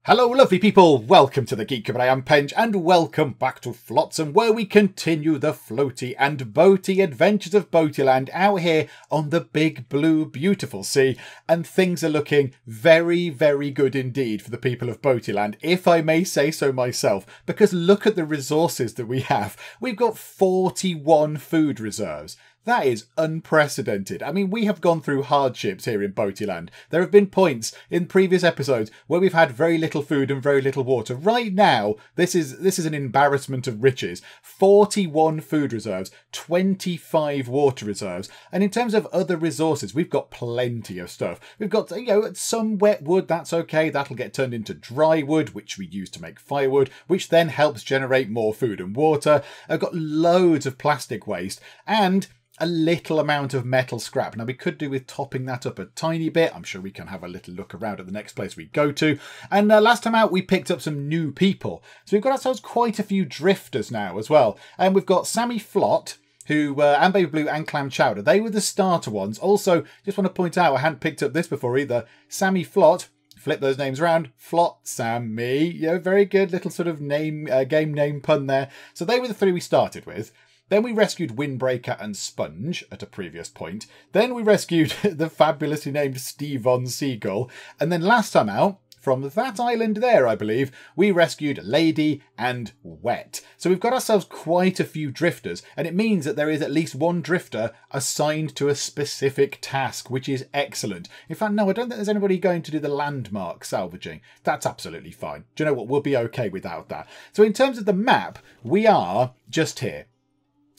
Hello lovely people, welcome to the Geek, I am Penge, and welcome back to Flotsam, where we continue the floaty and boaty adventures of Boatyland out here on the big blue beautiful sea, and things are looking very good indeed for the people of Boatyland, if I may say so myself, because look at the resources that we have. We've got 41 food reserves. That is unprecedented. I mean, we have gone through hardships here in Boatyland. There have been points in previous episodes where we've had very little food and very little water. Right now, this is an embarrassment of riches. 41 food reserves, 25 water reserves. And in terms of other resources, we've got plenty of stuff. We've got, some wet wood, that's okay. That'll get turned into dry wood, which we use to make firewood, which then helps generate more food and water. I've got loads of plastic waste and a little amount of metal scrap. Now we could do with topping that up a tiny bit. I'm sure we can have a little look around at the next place we go to. And last time out we picked up some new people. So we've got ourselves quite a few drifters now as well. And we've got Sammy Flot, who, and Baby Blue and Clam Chowder. They were the starter ones. Also, just want to point out, I hadn't picked up this before either. Sammy Flot, flip those names around. Flotsam, very good little sort of name, game name pun there. So they were the three we started with. Then we rescued Windbreaker and Sponge at a previous point. Then we rescued the fabulously named Stevon Seagull. And then last time out, from that island there, I believe, we rescued Lady and Wet. So we've got ourselves quite a few drifters, and it means that there is at least one drifter assigned to a specific task, which is excellent. In fact, no, I don't think there's anybody going to do the landmark salvaging. That's absolutely fine. Do you know what? We'll be okay without that. So in terms of the map, we are just here.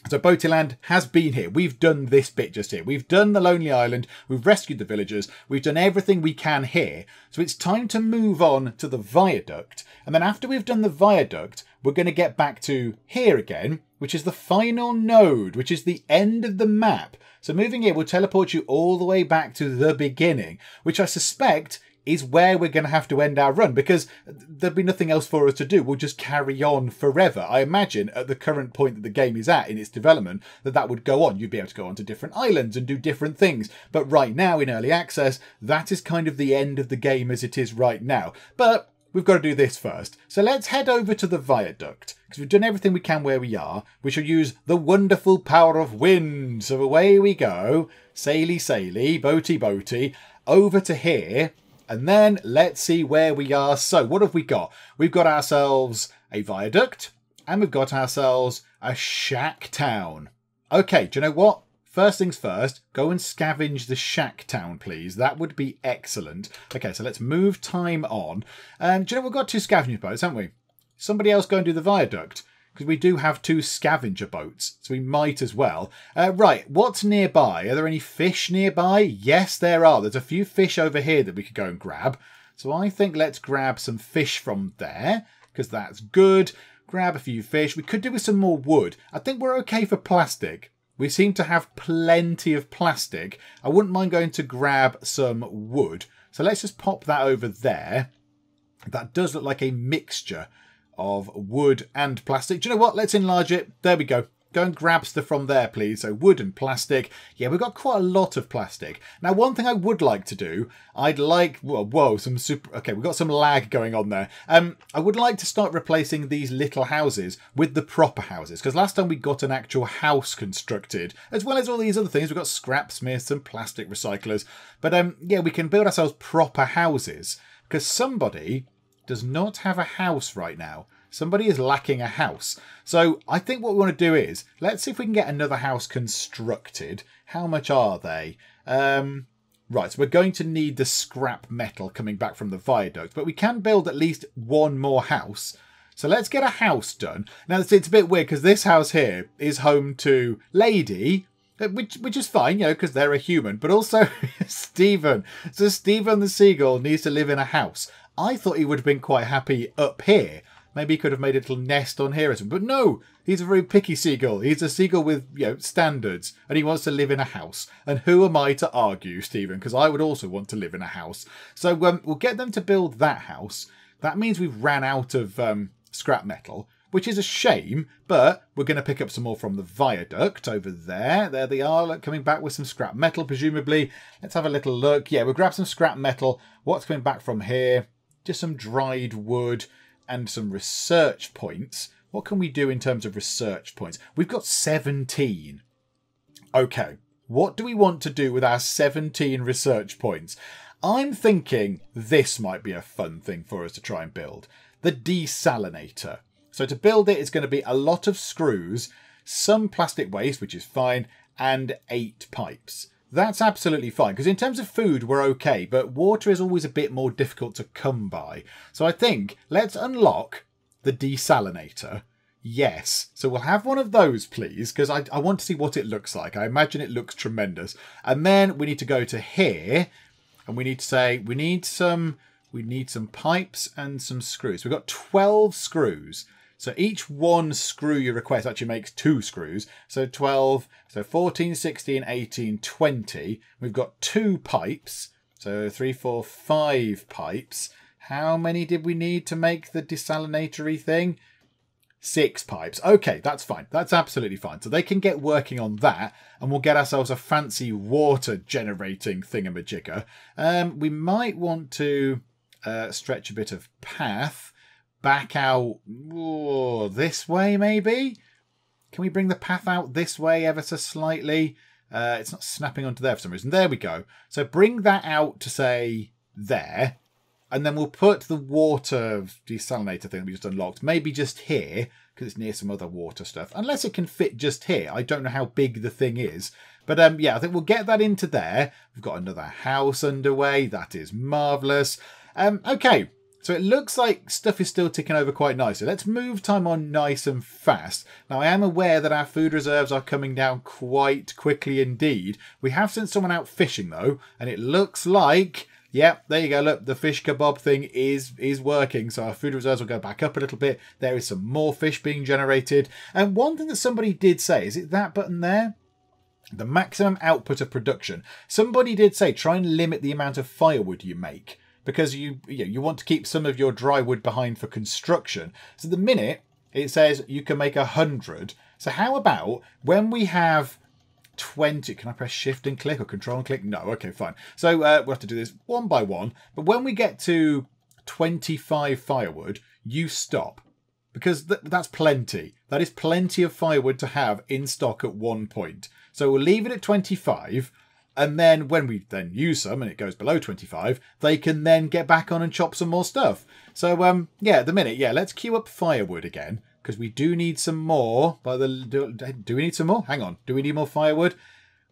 So Boatyland has been here. We've done this bit just here. We've done the Lonely Island. We've rescued the villagers. We've done everything we can here. So it's time to move on to the viaduct. And then after we've done the viaduct, we're going to get back to here again, which is the final node, which is the end of the map. So moving here will teleport you all the way back to the beginning, which I suspect is where we're going to have to end our run, because there'll be nothing else for us to do. We'll just carry on forever. I imagine at the current point that the game is at in its development, that would go on. You'd be able to go on to different islands and do different things. But right now in early access, that is kind of the end of the game as it is right now. But we've got to do this first. So let's head over to the viaduct, because we've done everything we can where we are. We shall use the wonderful power of wind. So away we go. Saily, saily, boaty, boaty, over to here. And then let's see where we are. So what have we got? We've got ourselves a viaduct and we've got ourselves a shack town. Okay, do you know what? First things first, go and scavenge the shack town, please. That would be excellent. Okay, so let's move time on. And do you know we've got two scavenger boats, haven't we? Somebody else go and do the viaduct, because we do have two scavenger boats, so we might as well. Right, what's nearby? Are there any fish nearby? Yes, there are. There's a few fish over here that we could go and grab. So I think let's grab some fish from there, because that's good. Grab a few fish. We could do with some more wood. I think we're okay for plastic. We seem to have plenty of plastic. I wouldn't mind going to grab some wood. So let's just pop that over there. That does look like a mixture of wood and plastic. Do you know what? Let's enlarge it. There we go. Go and grab stuff from there, please. So wood and plastic. Yeah, we've got quite a lot of plastic. Now, one thing I would like to do, I'd like, whoa, some super, okay, we've got some lag going on there. I would like to start replacing these little houses with the proper houses, because last time we got an actual house constructed, as well as all these other things. We've got scrap smiths and plastic recyclers. But yeah, we can build ourselves proper houses, because somebody does not have a house right now. Somebody is lacking a house. So I think what we want to do is, let's see if we can get another house constructed. How much are they? Right, so we're going to need the scrap metal coming back from the viaduct, but we can build at least one more house. So let's get a house done. Now, it's a bit weird because this house here is home to Lady, which is fine, because they're a human, but also Stephen. So Stephen the seagull needs to live in a house. I thought he would have been quite happy up here. Maybe he could have made a little nest on here or something. But no, he's a very picky seagull. He's a seagull with, standards. And he wants to live in a house. And who am I to argue, Stephen? Because I would also want to live in a house. So we'll get them to build that house. That means we've ran out of scrap metal, which is a shame. But we're going to pick up some more from the viaduct over there. There they are, coming back with some scrap metal, presumably. Let's have a little look. Yeah, we'll grab some scrap metal. What's coming back from here? just some dried wood and some research points. What can we do in terms of research points? We've got 17. Okay, what do we want to do with our 17 research points? I'm thinking this might be a fun thing for us to try and build. The Desalinator. So to build it, it's going to be a lot of screws, some plastic waste, which is fine, and 8 pipes. That's absolutely fine, because in terms of food, we're okay, but water is always a bit more difficult to come by. So I think let's unlock the Desalinator. Yes, so we'll have one of those, please, because I want to see what it looks like. I imagine it looks tremendous. And then we need to go to here, and we need to say we need some pipes and some screws. We've got 12 screws. So each one screw you request actually makes 2 screws. So 12, so 14, 16, 18, 20. We've got 2 pipes. So 3, 4, 5 pipes. How many did we need to make the desalinatory thing? 6 pipes. Okay, that's fine. That's absolutely fine. So they can get working on that, and we'll get ourselves a fancy water generating thingamajigger. We might want to stretch a bit of path back out this way, maybe? Can we bring the path out this way ever so slightly? It's not snapping onto there for some reason. There we go. So bring that out to, say, there. And then we'll put the water desalinator thing we just unlocked, maybe just here, because it's near some other water stuff. Unless it can fit just here. I don't know how big the thing is. But yeah, I think we'll get that into there. We've got another house underway. That is marvellous. Okay, so it looks like stuff is still ticking over quite nicely. Let's move time on nice and fast. Now, I am aware that our food reserves are coming down quite quickly indeed. We have sent someone out fishing, though, and it looks like... Yep, there you go. Look, the fish kabob thing is working. So our food reserves will go back up a little bit. There is some more fish being generated. And one thing that somebody did say, is it that button there? The maximum output of production. Somebody did say try and limit the amount of firewood you make, because you want to keep some of your dry wood behind for construction. So the minute it says you can make 100. So how about when we have 20, can I press shift and click or control and click? No, okay, fine. So we'll have to do this one by one. But when we get to 25 firewood, you stop. Because that's plenty. That is plenty of firewood to have in stock at one point. So we'll leave it at 25. And then when we then use some and it goes below 25, they can then get back on and chop some more stuff. So yeah, at the minute, yeah, let's queue up firewood again. Because we do need some more. Do we need some more? Hang on. Do we need more firewood?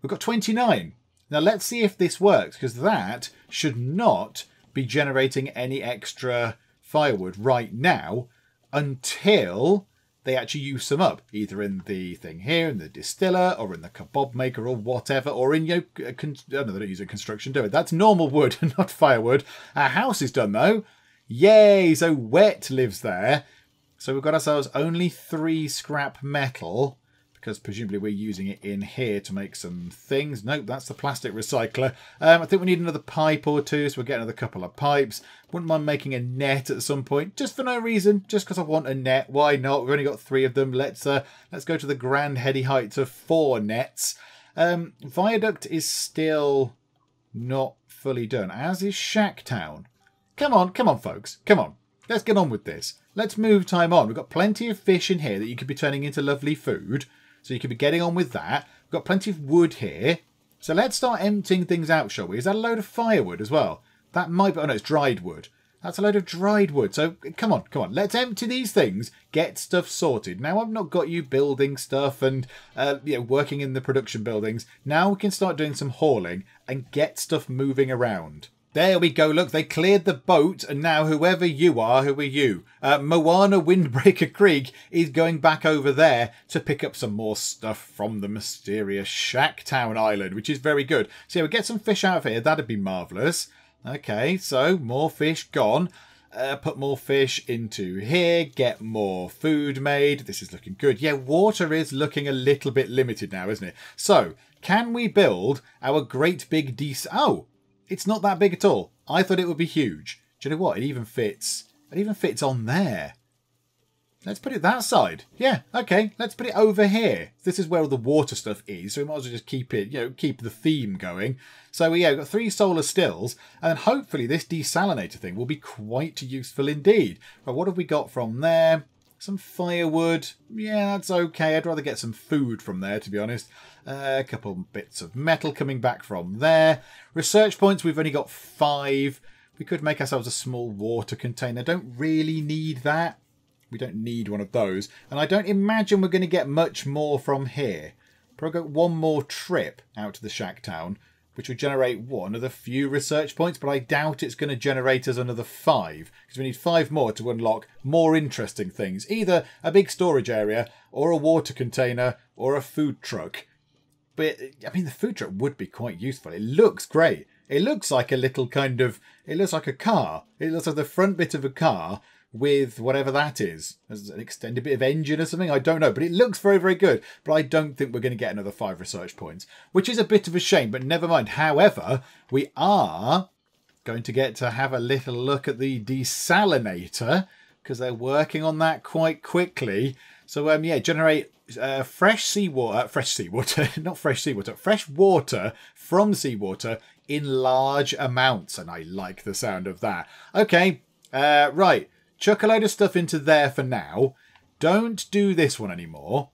We've got 29. Now let's see if this works. Because that should not be generating any extra firewood right now until they actually use some up. Either in the thing here, in the distiller, or in the kabob maker, or whatever. Or in, no, they don't use it in construction, do it. That's normal wood, not firewood. Our house is done, though. Yay! So Wet lives there. So we've got ourselves only 3 scrap metal, because presumably we're using it in here to make some things. Nope, that's the plastic recycler. I think we need another pipe or 2, so we'll get another couple of pipes. Wouldn't mind making a net at some point, just for no reason, just because I want a net. Why not? We've only got 3 of them. Let's go to the grand heady heights of 4 nets. Viaduct is still not fully done, as is Shacktown. Come on, folks. Come on. Let's get on with this. Let's move time on. We've got plenty of fish in here that you could be turning into lovely food. So you could be getting on with that. We've got plenty of wood here. So let's start emptying things out, shall we? Is that a load of firewood as well? That might be... Oh, no, it's dried wood. That's a load of dried wood. So come on. Let's empty these things. Get stuff sorted. Now I've not got you building stuff and working in the production buildings. Now we can start doing some hauling and get stuff moving around. There we go. Look, they cleared the boat, and now whoever you are, who are you? Moana Windbreaker Creek is going back over there to pick up some more stuff from the mysterious Shacktown Island, which is very good. So yeah, we'll get some fish out of here. That'd be marvellous. Okay, so more fish gone. Put more fish into here. Get more food made. This is looking good. Yeah, water is looking a little bit limited now, isn't it? So, can we build our great big Oh! It's not that big at all. I thought it would be huge. Do you know what? It even fits on there. Let's put it that side. Yeah, okay. Let's put it over here. This is where all the water stuff is, so we might as well just keep it, keep the theme going. So yeah, we've got 3 solar stills, and hopefully this desalinator thing will be quite useful indeed. But what have we got from there? Some firewood. Yeah, that's okay. I'd rather get some food from there, to be honest. A couple bits of metal coming back from there. Research points, we've only got 5. We could make ourselves a small water container. Don't really need that. We don't need one of those. And I don't imagine we're going to get much more from here. Probably got one more trip out to the shack town, which would generate one of the few research points, but I doubt it's going to generate us another 5, because we need 5 more to unlock more interesting things. Either a big storage area, or a water container, or a food truck. But, I mean, the food truck would be quite useful. It looks great. It looks like a little kind of... It looks like a car. It looks like the front bit of a car with whatever that is. As an extended bit of engine or something. I don't know. But it looks very, very good. But I don't think we're going to get another 5 research points. Which is a bit of a shame. But never mind. However, we are going to get to have a little look at the desalinator. Because they're working on that quite quickly. So, yeah, generate... fresh seawater, not fresh seawater, fresh water from seawater in large amounts. And I like the sound of that. Okay, right. Chuck a load of stuff into there for now. Don't do this one anymore.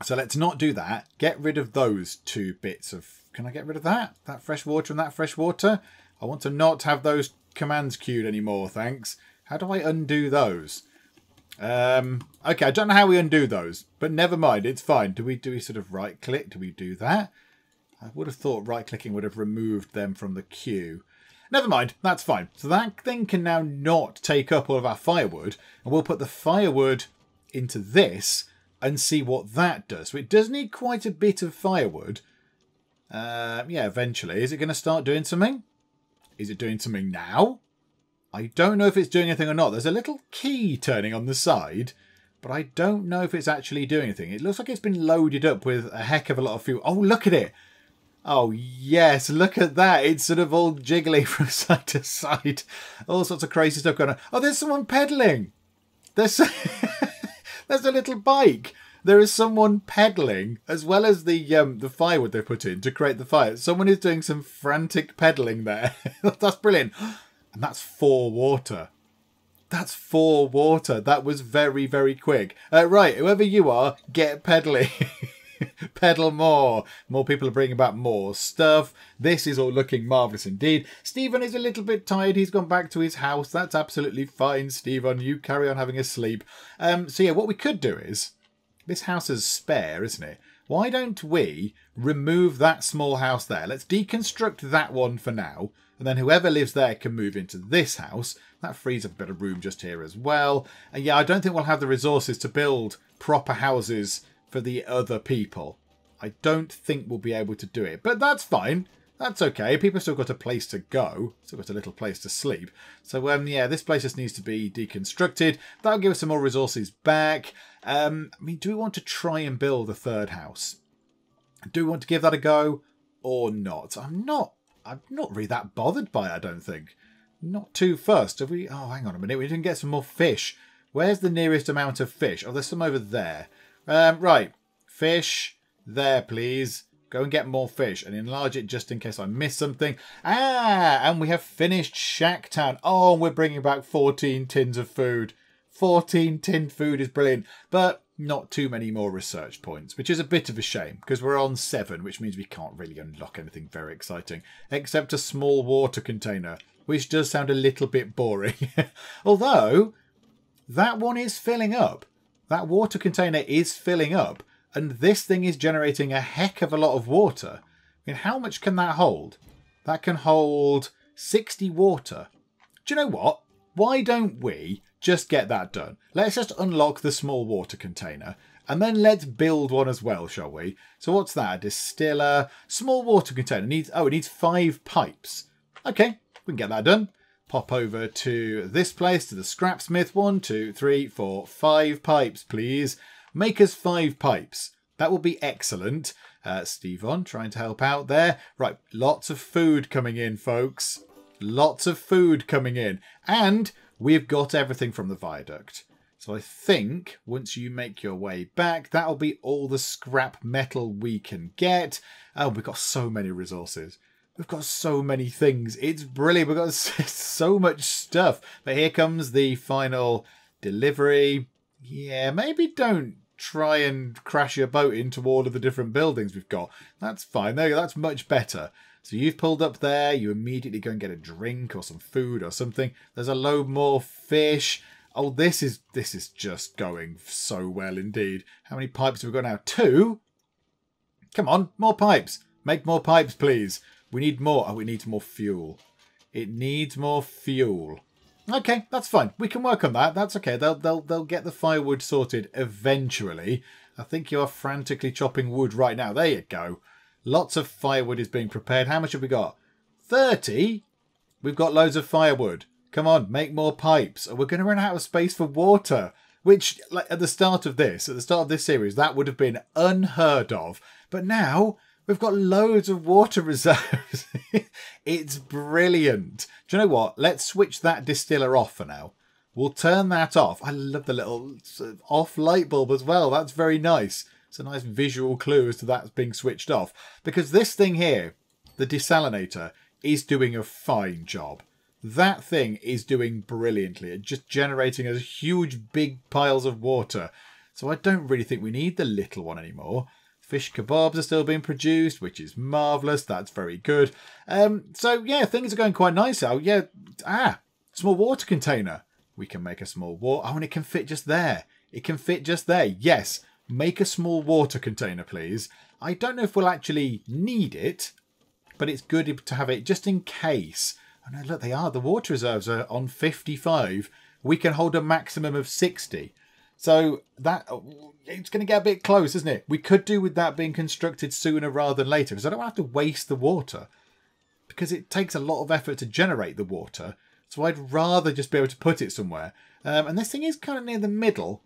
So let's not do that. Get rid of those 2 bits of... Can I get rid of that? That fresh water and that fresh water? I want to not have those commands queued anymore, thanks. How do I undo those? Okay, I don't know how we undo those, but never mind, it's fine. Do we sort of right click? Do we do that? I would have thought right clicking would have removed them from the queue. Never mind, that's fine. So that thing can now not take up all of our firewood, and we'll put the firewood into this and see what that does. So it does need quite a bit of firewood. Yeah, eventually. Is it going to start doing something? Is it doing something now? I don't know if it's doing anything or not. There's a little key turning on the side, but I don't know if it's actually doing anything. It looks like it's been loaded up with a heck of a lot of fuel. Oh, look at it. Oh, yes, look at that. It's sort of all jiggly from side to side. All sorts of crazy stuff going on. Oh, there's someone pedaling. There's a little bike. There is someone pedaling, as well as the firewood they put in to create the fire. Someone is doing some frantic pedaling there. That's brilliant. And that's 4 water. That's 4 water. That was very, very quick. Right, whoever you are, get pedaling. Pedal more. More people are bringing back more stuff. This is all looking marvellous indeed. Stephen is a little bit tired. He's gone back to his house. That's absolutely fine, Stephen. You carry on having a sleep. So yeah, what we could do is... This house is spare, isn't it? Why don't we remove that small house there? Let's deconstruct that one for now. And then whoever lives there can move into this house. That frees up a bit of room just here as well. And yeah, I don't think we'll have the resources to build proper houses for the other people. I don't think we'll be able to do it. But that's fine. That's okay. People still got a place to go. Still got a little place to sleep. So, yeah, this place just needs to be deconstructed. That'll give us some more resources back. I mean, do we want to try and build a 3rd house? Do we want to give that a go or not? I'm not really that bothered by it, I don't think. Not too fussed. Have we... Oh, hang on a minute. We didn't get some more fish. Where's the nearest amount of fish? Oh, there's some over there. Right. Fish. There, please. Go and get more fish and enlarge it just in case I miss something. Ah, and we have finished Shack Town. Oh, we're bringing back 14 tins of food. 14 tinned food is brilliant. But not too many more research points, which is a bit of a shame because we're on 7, which means we can't really unlock anything very exciting, except a small water container, which does sound a little bit boring. Although, that one is filling up. That water container is filling up, and this thing is generating a heck of a lot of water. I mean, how much can that hold? That can hold 60 water. Do you know what? Why don't we just get that done? Let's just unlock the small water container, and then let's build one as well, shall we? So what's that? A distiller. Small water container. It needs 5 pipes. Okay, we can get that done. Pop over to this place, to the scrapsmith. 1, 2, 3, 4, 5 pipes, please. Make us 5 pipes. That will be excellent. Stephen, trying to help out there. Right, lots of food coming in, folks. Lots of food coming in. And we've got everything from the viaduct. So I think once you make your way back, that'll be all the scrap metal we can get. Oh, we've got so many resources. We've got so many things. It's brilliant. We've got so much stuff. But here comes the final delivery. Yeah, maybe don't try and crash your boat into all of the different buildings we've got. That's fine. There you go. That's much better. So you've pulled up there. You immediately go and get a drink or some food or something. There's a load more fish. Oh, this is just going so well indeed. How many pipes have we got now? 2? Come on, more pipes. Make more pipes, please. We need more. Oh, it needs more fuel. It needs more fuel. Okay, that's fine. We can work on that. That's okay. They'll get the firewood sorted eventually. I think you are frantically chopping wood right now. There you go. Lots of firewood is being prepared. How much have we got? 30? We've got loads of firewood. Come on, make more pipes. We're going to run out of space for water. Which, like, at the start of this series, that would have been unheard of. But now, we've got loads of water reserves. It's brilliant. Do you know what? Let's switch that distiller off for now. We'll turn that off. I love the little off light bulb as well. That's very nice. It's a nice visual clue as to that being switched off. Because this thing here, the desalinator, is doing a fine job. That thing is doing brilliantly at just generating a huge big piles of water. So I don't really think we need the little one anymore. Fish kebabs are still being produced, which is marvellous. That's very good. So yeah, things are going quite nice. Oh yeah, small water container. We can make a small water. Oh, and it can fit just there. It can fit just there. Yes, make a small water container, please. I don't know if we'll actually need it, but it's good to have it just in case. Oh no, look, the water reserves are on 55. We can hold a maximum of 60. So that it's going to get a bit close, isn't it? We could do with that being constructed sooner rather than later, because I don't have to waste the water, because it takes a lot of effort to generate the water. So I'd rather just be able to put it somewhere. And this thing is kind of near the middle.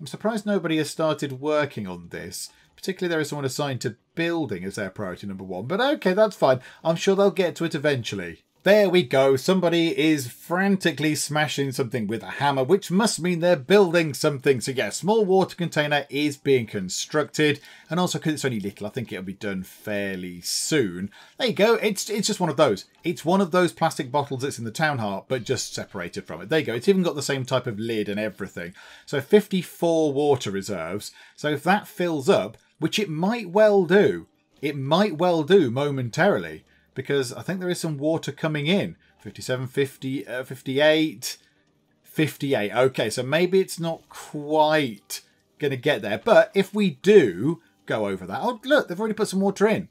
I'm surprised nobody has started working on this. Particularly there is someone assigned to building as their priority number 1. But okay, that's fine. I'm sure they'll get to it eventually. There we go. Somebody is frantically smashing something with a hammer, which must mean they're building something. So yeah, small water container is being constructed. And also because it's only little, I think it'll be done fairly soon. There you go. It's just one of those. It's one of those plastic bottles that's in the town heart, but just separated from it. There you go. It's even got the same type of lid and everything. So 54 water reserves. So if that fills up, which it might well do momentarily, because I think there is some water coming in. 57, 50, 58, 58. Okay, so maybe it's not quite going to get there. But if we do go over that... Oh, look, they've already put some water in.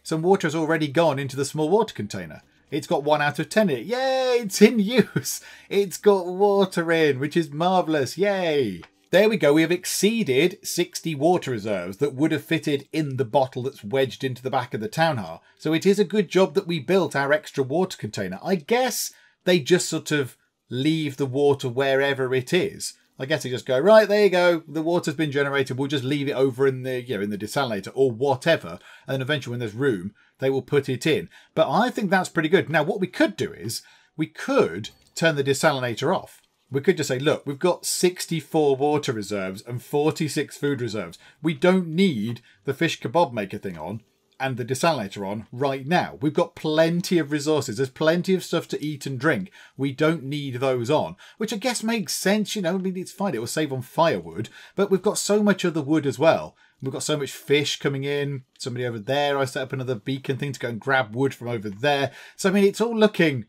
Some water has already gone into the small water container. It's got 1 out of 10 in it. Yay, it's in use. It's got water in, which is marvellous. Yay. There we go. We have exceeded 60 water reserves that would have fitted in the bottle that's wedged into the back of the town heart. So it is a good job that we built our extra water container. I guess they just sort of leave the water wherever it is. I guess they just go, right, there you go. The water's been generated. We'll just leave it over in the, in the desalinator or whatever. And then eventually when there's room, they will put it in. But I think that's pretty good. Now, what we could do is we could turn the desalinator off. We could just say, look, we've got 64 water reserves and 46 food reserves. We don't need the fish kebab maker thing on and the desalinator on right now. We've got plenty of resources. There's plenty of stuff to eat and drink. We don't need those on, which I guess makes sense. I mean, it's fine. It will save on firewood, but we've got so much other wood as well. We've got so much fish coming in. Somebody over there. I set up another beacon thing to go and grab wood from over there. So, I mean, it's all looking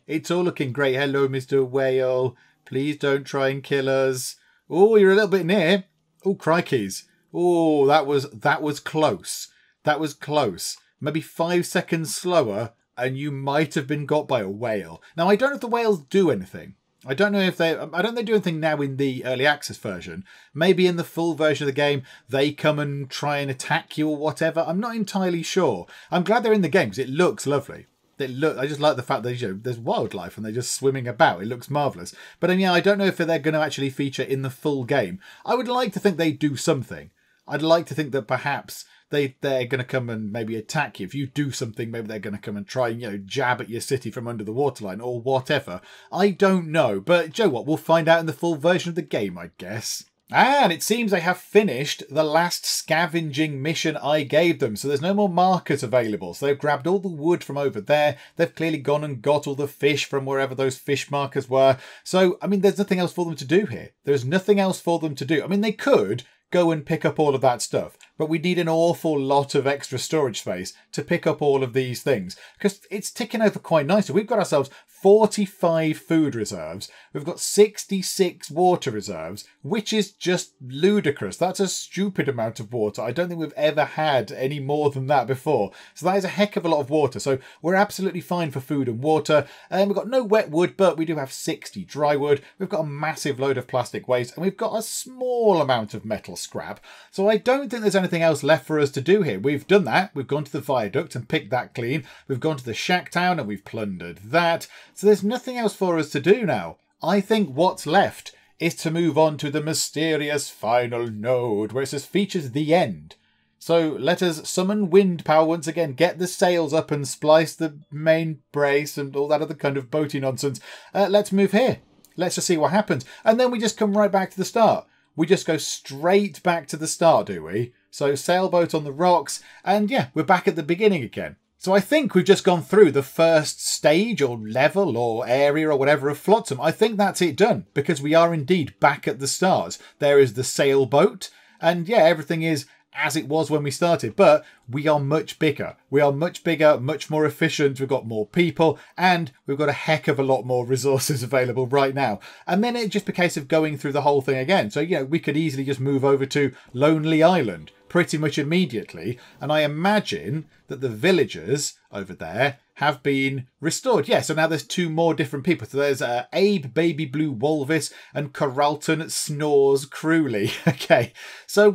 great. Hello, Mr. Whale. Please don't try and kill us. Oh, you're a little bit near. Oh, crikeys. Oh, that was close. That was close. Maybe 5 seconds slower and you might have been got by a whale. Now, I don't know if the whales do anything. I don't know if they do anything now in the early access version. Maybe in the full version of the game, they come and try and attack you or whatever. I'm not entirely sure. I'm glad they're in the game because it looks lovely. I just like the fact that there's wildlife and they're just swimming about. It looks marvellous. But yeah, I don't know if they're going to actually feature in the full game. I would like to think they do something. I'd like to think that perhaps they're going to come and maybe attack you. If you do something, maybe they're going to come and try and jab at your city from under the waterline or whatever. I don't know. But you know what? We'll find out in the full version of the game, I guess. And it seems they have finished the last scavenging mission I gave them. So there's no more markers available. So they've grabbed all the wood from over there. They've clearly gone and got all the fish from wherever those fish markers were. So, I mean, there's nothing else for them to do here. There's nothing else for them to do. I mean, they could go and pick up all of that stuff, but we need an awful lot of extra storage space to pick up all of these things because it's ticking over quite nicely. We've got ourselves 45 food reserves. We've got 66 water reserves, which is just ludicrous. That's a stupid amount of water. I don't think we've ever had any more than that before. So that is a heck of a lot of water. So we're absolutely fine for food and water. And we've got no wet wood, but we do have 60 dry wood. We've got a massive load of plastic waste, and we've got a small amount of metal scrap. So I don't think there's anything else left for us to do here. We've done that. We've gone to the viaduct and picked that clean. We've gone to the shack town and we've plundered that. So there's nothing else for us to do now. I think what's left is to move on to the mysterious final node where it says features the end. So let us summon wind power once again, get the sails up and splice the main brace and all that other kind of boaty nonsense. Let's move here. Let's just see what happens. And then we just come right back to the start. We just go straight back to the start, do we? So sailboat on the rocks, and yeah, we're back at the beginning again. So I think we've just gone through the first stage or level or area or whatever of Flotsam. I think that's it done, because we are indeed back at the start. There is the sailboat, and yeah, everything is as it was when we started, but we are much bigger. We are much bigger, much more efficient. We've got more people, and we've got a heck of a lot more resources available right now. And then it's just a case of going through the whole thing again. So, you know, we could easily just move over to Lonely Island pretty much immediately. And I imagine that the villagers over there have been restored. Yeah, so now there's 2 more different people. So there's Abe, Baby Blue Walvis, and Carlton Snores Cruelly. Okay, so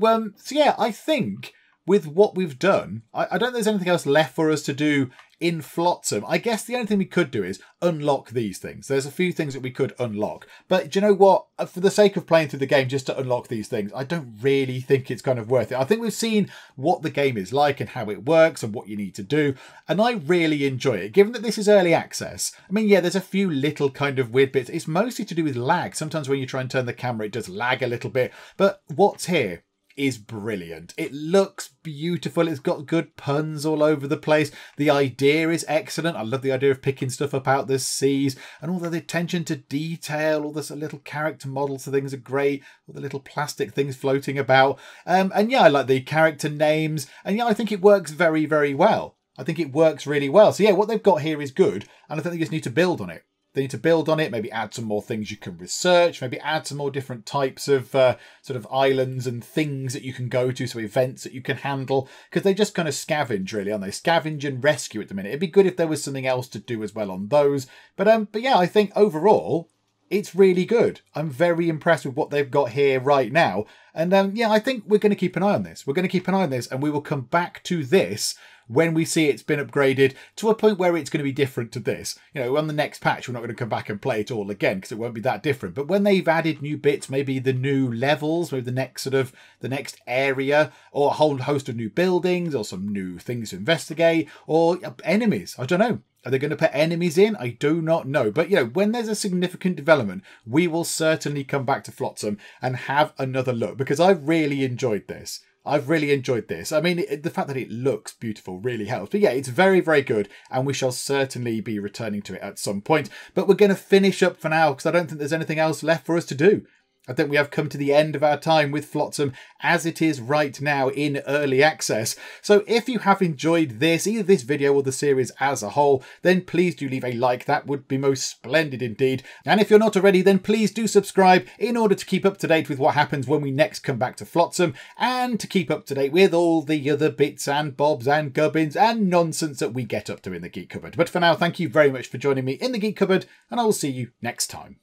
yeah, I think with what we've done, I don't think there's anything else left for us to do in Flotsam. I guess the only thing we could do is unlock these things. There's a few things that we could unlock. But do you know what? For the sake of playing through the game just to unlock these things, I don't really think it's kind of worth it. I think we've seen what the game is like and how it works and what you need to do. And I really enjoy it. Given that this is early access, I mean, yeah, there's a few little kind of weird bits. It's mostly to do with lag. Sometimes when you try and turn the camera, it does lag a little bit. But what's here is brilliant. It looks beautiful. It's got good puns all over the place. The idea is excellent. I love the idea of picking stuff up out the seas, and all the attention to detail, all the little character models of things are great, all the little plastic things floating about. And yeah, I like the character names, and yeah, I think it works very, very well. I think it works really well. So yeah, what they've got here is good, and I think they just need to build on it. They need to build on it, maybe add some more things you can research, maybe add some more different types of sort of islands and things that you can go to, so events that you can handle, because they just kind of scavenge, really, aren't they? Scavenge and rescue at the minute. It'd be good if there was something else to do as well on those. But yeah, I think overall, it's really good. I'm very impressed with what they've got here right now. And yeah, I think we're going to keep an eye on this. We're going to keep an eye on this, and we will come back to this when we see it's been upgraded to a point where it's going to be different to this. You know, on the next patch, we're not going to come back and play it all again because it won't be that different. But when they've added new bits, maybe the new levels, maybe the next area, or a whole host of new buildings, or some new things to investigate, or enemies, I don't know. Are they going to put enemies in? I do not know. But, you know, when there's a significant development, we will certainly come back to Flotsam and have another look, because I've really enjoyed this. I've really enjoyed this. I mean, the fact that it looks beautiful really helps. But yeah, it's very, very good, and we shall certainly be returning to it at some point. But we're going to finish up for now, because I don't think there's anything else left for us to do. I think we have come to the end of our time with Flotsam as it is right now in early access. So if you have enjoyed this, either this video or the series as a whole, then please do leave a like. That would be most splendid indeed. And if you're not already, then please do subscribe in order to keep up to date with what happens when we next come back to Flotsam, and to keep up to date with all the other bits and bobs and gubbins and nonsense that we get up to in the Geek Cupboard. But for now, thank you very much for joining me in the Geek Cupboard, and I will see you next time.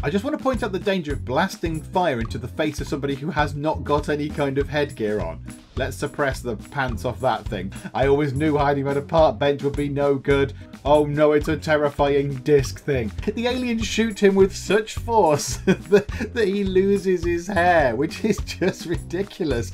I just want to point out the danger of blasting fire into the face of somebody who has not got any kind of headgear on. Let's suppress the pants off that thing. I always knew hiding behind a park bench would be no good. Oh no, it's a terrifying disc thing. The aliens shoot him with such force that he loses his hair, which is just ridiculous.